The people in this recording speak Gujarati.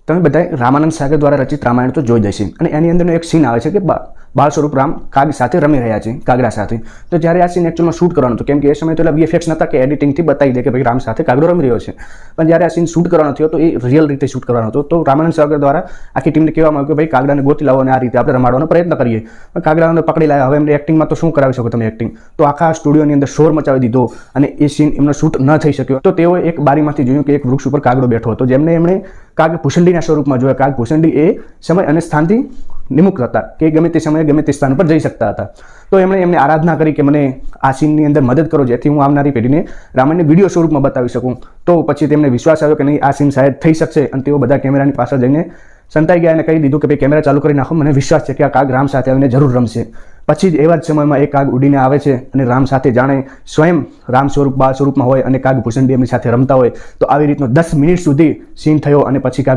તમે બધાએ રામાનંદ સાગર દ્વારા રચિત રામાયણ તો જોઈ જશે અને એની અંદરનો એક સીન આવે છે કે બાળ સ્વરૂપ રામ કાગ સાથે રમી રહ્યા છે, કાગડા સાથે. તો જ્યારે આ સીન એકચ્યુઅલમાં શૂટ કરવાનું હતું, કેમ કે એ સમયે તો VFX નહોતા કે એડિટિંગથી બતાવી દે કે ભાઈ રામ સાથે કાગડો રમી રહ્યો છે, પણ જ્યારે આ સીન શૂટ કરવાનો થયો તો એ રિયલ રીતે શૂટ કરવાનો હતો. તો રામાનંદ સાગર દ્વારા આખી ટીમને કહેવામાં આવ્યું કે ભાઈ કાગડાને ગોતી લાવો અને આ રીતે આપણે રમાડવાનો પ્રયત્ન કરીએ. પણ કાગડાને પકડી લાવ્યા. હવે એમને એક્ટિંગમાં તો શું કરાવી શકો તમે એક્ટિંગ? તો આખા સ્ટુડિયોની અંદર શોર મચાવી દીધો અને એ સીન એમનો શૂટ ન થઈ શક્યો. તો તેઓએ એક બારીમાંથી જોયું કે એક વૃક્ષ ઉપર કાગડો બેઠો હતો, જેમને એમણે કાગ ભૂસંડીના સ્વરૂપમાં જોયા. કાગ ભૂસંડી એ સમય અને સ્થાનથી નિમુક્ત હતા કે ગમે તે સમયે ગમે તે સ્થાન પર જઈ શકતા હતા. તો એમણે આરાધના કરી કે મને આ સીનની અંદર મદદ કરો, જેથી હું આવનારી પેઢીને રામાયણને વિડીયો સ્વરૂપમાં બતાવી શકું. તો પછી તેમને વિશ્વાસ આવ્યો કે નહીં, આ સીન શાયદ થઈ શકશે અને તેઓ બધા કેમેરાની પાછળ જઈને સંતાઈ ગયા અને કહી દીધું કે ભાઈ કેમેરા ચાલુ કરી નાખો, મને વિશ્વાસ છે કે આ કાગ રામ સાથે આવીને જરૂર રમશે. પછી જ એવા જ સમયમાં એ કાગ ઉડીને આવે છે અને રામ સાથે જાણે સ્વયં રામ સ્વરૂપ બાળ સ્વરૂપમાં હોય અને કાગ ભૂસંડી એમની સાથે રમતા હોય. તો આવી રીતનો 10 મિનિટ સુધી સીન થયો અને પછી કાગ